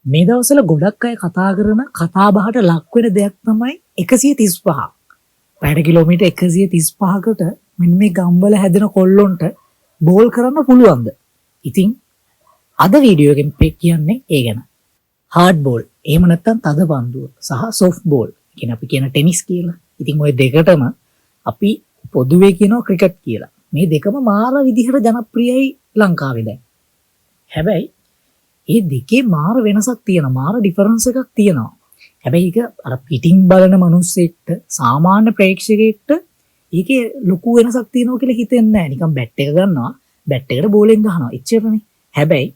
මේ දවස්වල ගොඩක් අය කතා කරන කතා බහට ලක් වෙන දෙයක් තමයි 135. පැයට කිලෝමීටර් 135කට මෙන්න මේ ගම්වල හැදෙන කොල්ලොන්ට බෝල් කරන්න පුළුවන්ද? ඉතින් අද වීඩියෝ එකෙන් කියන්නේ ඒ ගැන. හાર્ඩ් බෝල් එහෙම නැත්නම් තද පන්දුව සහ සොෆ්ට් බෝල් කියන අපි කියන ටෙනිස් කියලා. ඉතින් ওই දෙකටම අපි පොදුවේ කියනවා ක්‍රිකට් කියලා. මේ දෙකම මාර විදිහට ජනප්‍රියයි ලංකාවේ දැන්. හැබැයි ඒ දෙකේ මාර වෙනසක් තියෙනවා. මාර ඩිෆරන්ස් එකක් තියෙනවා. හැබැයි ඒක අර පිටින් බලන මිනිස්සෙක්ට සාමාන්‍ය ප්‍රේක්ෂකයෙක්ට ඒකේ ලොකු වෙනසක් තියෙනවා කියලා හිතෙන්නේ නැහැ. නිකන් බැට් එක ගන්නවා, බැට් එකට බෝලෙන් ගහනවා. එච්චරනේ. හැබැයි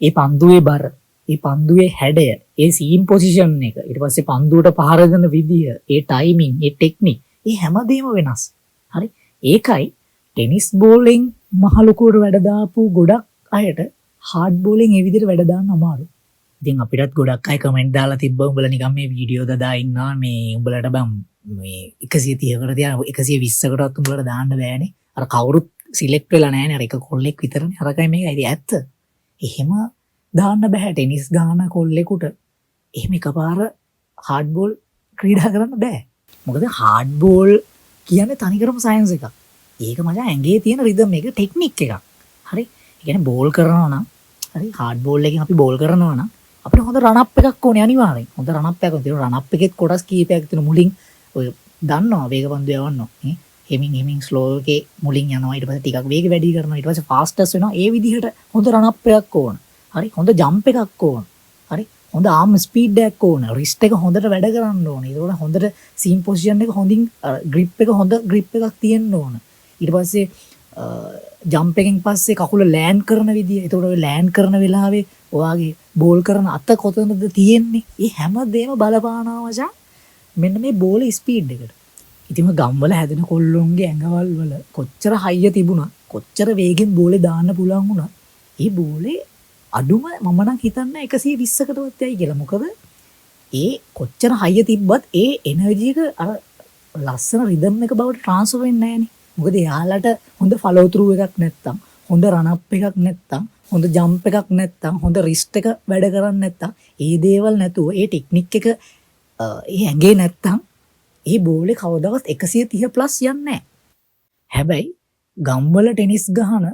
ඒ පන්දුවේ බර, ඒ පන්දුවේ හැඩය, ඒ සීම් පොසිෂන් එක, ඊට පස්සේ පන්දුවට පහර දෙන විදිය, ඒ ටයිමින්, ඒ ටෙක්නික්, ඒ හැමදේම වෙනස්. හරි. ඒකයි ටෙනිස් බෝලෙන් මහලුකුවට වැඩ දාපු ගොඩක් අයට හાર્ඩ් බෝලෙන් ඒ විදිහට වැඩ දාන්න අමාරු. ඉතින් අපිටත් ගොඩක් අය කමෙන්ට් දාලා තිබ්බා උඹලා නිකන් මේ වීඩියෝ දදා ඉන්නවා මේ උඹලට බම් මේ 130කට තියන 120කටවත් උඹලට දාන්න බෑනේ. අර කවුරුත් සිලෙක්ට් වෙලා නැහැනේ. අර එක කොල්ලෙක් විතරනේ. අරකයි මේකයි. ඉතින් ඇත්ත. එහෙම දාන්න බෑ ටෙනිස් ගහන කොල්ලෙකුට. එහෙම එකපාර හાર્ඩ් බෝල් ක්‍රීඩා කරන්න බෑ. මොකද හાર્ඩ් බෝල් කියන්නේ තනිකරම සයන්ස් එකක්. ඒක මචං ඇඟේ තියෙන රිද්ම් එක ටෙක්නික් එකක්. හරි. ඒ කියන්නේ බෝල් කරනවා නම් හරි හાર્ඩ් බෝල් එකෙන් අපි බෝල් කරනවා නම් අපිට හොඳ රන් අප් එකක් ඕනේ අනිවාර්යෙන්. හොඳ රන් අප් එකක් තියෙනවා. රන් අප් එකෙත් කොටස් කීපයක් තියෙනවා. මුලින් ඔය දන්නවා වේග පන්දු යවන්න ඕනේ. හෙමින් ස්ලෝ එකේ මුලින් යනවා. ඊට පස්සේ ටිකක් වේග වැඩි කරනවා. ඊට පස්සේ ෆාස්ටස් වෙනවා. ඒ විදිහට හොඳ රන් අප් එකක් ඕන. හරි. හොඳ ජම්ප් එකක් ඕන. හරි. හොඳ ආර්ම් ස්පීඩ් එකක් ඕන. රිස්ට් එක හොඳට වැඩ කරන්න ඕන. ඒකෝට හොඳට සීම් පොසිෂන් එක හොඳින් ග්‍රිප් එක හොඳ ග්‍රිප් එකක් තියෙන්න ඕන. ඊට පස්සේ ජම්ප් එකෙන් පස්සේ කකුල ලෑන්ඩ් කරන විදිය. ඒතකොට ඔය ලෑන්ඩ් කරන වෙලාවේ ඔයාගේ බෝල් කරන අත කොතනද තියෙන්නේ? ඒ හැමදේම බලපානවා මචං. මෙන්න මේ බෝලේ ස්පීඩ් එකට. ඉතින් ගම්වල හැදෙන කොල්ලොන්ගේ ඇඟවල් වල කොච්චර හයිය තිබුණා, කොච්චර වේගෙන් බෝලේ දාන්න පුළුවන් වුණා. ඒ බෝලේ අඩුම මම නම් හිතන්නේ 120කටවත් යයි කියලා. මොකද ඒ කොච්චර හයිය තිබ්බත් ඒ එනර්ජි එක අර ලස්සන රිද්ම් එක බවට ට්‍රාන්ස්ෆර් වෙන්නේ නැහනේ. මොකද එයාලට හොඳ ෆලෝ ත්‍රූ එකක් නැත්තම්, හොඳ රන් අප් එකක් නැත්තම්, හොඳ ජම්ප් එකක් නැත්තම්, හොඳ රිස්ට් එක වැඩ කරන්නේ නැත්තම්, ඒ දේවල් නැතුව ඒ ටෙක්නික් එක ඒ ඇඟේ නැත්තම් ඒ බෝලේ කවදාවත් 130 ප්ලස් යන්නේ නැහැ. හැබැයි ගම්වල ටෙනිස් ගහන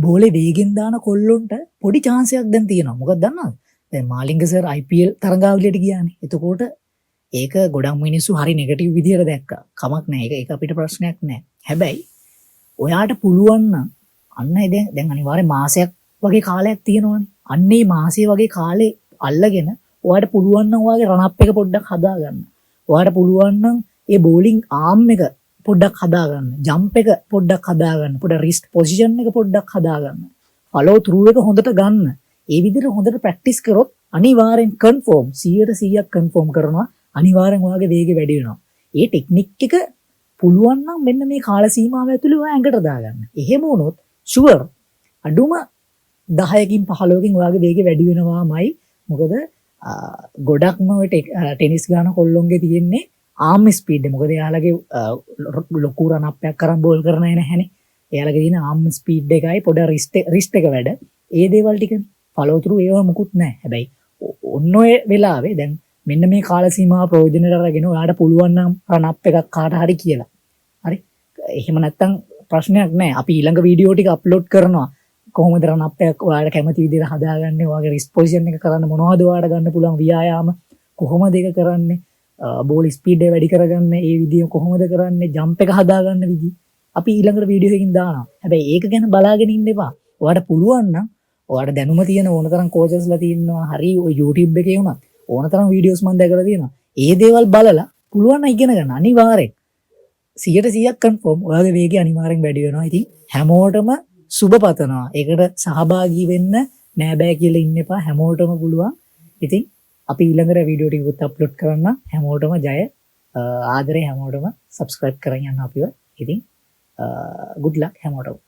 බෝලේ වේගෙන් දාන කොල්ලොන්ට පොඩි chance එකක් දැන් තියෙනවා. මොකක්ද දන්නවද? දැන් මාලිංග සර් IPL තරඟාවලියට ගියානේ. එතකොට ඒක ගොඩක් මිනිස්සු හරි නෙගටිව් විදියට දැක්කා. කමක් නැහැ. ඒක අපිට ප්‍රශ්නයක් නැහැ. හැබැයි ඔයාට පුළුවන් නම් අන්න දැන් අනිවාර්යෙන් මාසයක් වගේ කාලයක් තියෙනවනේ. අන්න ඒ මාසෙ වගේ කාලේ අල්ලගෙන ඔයාට පුළුවන් නම් ඔයාගේ රන් අප් එක පොඩ්ඩක් හදාගන්න. ඔයාට පුළුවන් නම් ඒ බෝලිං ආර්ම් එක පොඩ්ඩක් හදාගන්න. ජම්ප් එක පොඩ්ඩක් හදාගන්න. පොඩ්ඩක් රිස්ට් පොසිෂන් එක පොඩ්ඩක් හදාගන්න. ෆලෝ ත්‍රූ එක හොඳට ගන්න. ඒ විදිහට හොඳට ප්‍රැක්ටිස් කරොත් අනිවාර්යෙන් කන්ෆර්ම් 100% කන්ෆර්ම් කරනවා. අනිවාර්යෙන් ඔයාගේ වේගය වැඩි වෙනවා. ඒ ටෙක්නික් එක පුළුවන් නම් මෙන්න මේ කාල සීමාව ඇතුළේ ඔයා ඇඟට දාගන්න. එහෙම වුණොත් ෂුවර් අඩුම 10කින් 15කින් ඔයාගේ වේගය වැඩි වෙනවාමයි. මොකද ගොඩක්ම ඔය ටෙනිස් ගාන කොල්ලොන්ගේ තියෙන්නේ ආර්ම් ස්පීඩ්. මොකද එයාලගේ ලොකු රන් අප් එකක් කරන් බෝල් කරන අය නැහැනේ. එයාලගේ තියෙන ආර්ම් ස්පීඩ් එකයි පොඩ රිස්ට් එක වැඩ. ඒ දේවල් ටික ෆලෝ ත්‍රූ ඒව මුකුත් නැහැ. හැබැයි ඔන්න ඔය වෙලාවේ දැන් මෙන්න මේ කාල සීමාව ප්‍රයෝජනෙට අරගෙන ඔයාට පුළුවන් නම් රන් අප් එකක් කාට හරි කියලා. හරි. එහෙම නැත්තම් ප්‍රශ්නයක් නැහැ. අපි ඊළඟ වීඩියෝ ටික අප්ලෝඩ් කරනවා. කොහොමද රන් අප් එකක් ඔයාලට කැමති විදිහට හදාගන්නේ? ඔයාගේ රිස්ට් පොසිෂන් එක කරන්න මොනවද ඔයාලට ගන්න පුළුවන් ව්‍යායාම? කොහොමද ඒක කරන්නේ? බෝල් ස්පීඩ් එක වැඩි කරගන්න ඒ විදිය කොහොමද කරන්නේ? ජම්ප් එක හදාගන්න විදිහ. අපි ඊළඟට වීඩියෝ එකකින් දානවා. හැබැයි ඒක ගැන බලාගෙන ඉන්න එපා. ඔයාලට පුළුවන් නම් ඔයාලට දැනුම තියෙන ඕනතරම් කෝචස්ලා තියෙනවා. හරි ඔය YouTube එකේ වුණත් ඕනතරම් වීඩියෝස් මම දැකලා තියෙනවා. ඒ දේවල් බලලා පුළුවන් නම් ඉගෙන ගන්න. අනිවාර්යෙන් 100% කන්ෆර්ම් ඔයාගේ වේගය අනිවාර්යෙන් වැඩි වෙනවා. ඉතින් හැමෝටම සුබ පතනවා. ඒකට සහභාගී වෙන්න නෑ බෑ කියලා ඉන්න එපා. හැමෝටම පුළුවන්. ඉතින් අපි ඊළඟට වීඩියෝ ටිකත් අප්ලෝඩ් කරන්න. හැමෝටම ජය. ආදරේ හැමෝටම subscribe කරන් යන්න අපිව. ඉතින් good luck හැමෝටම.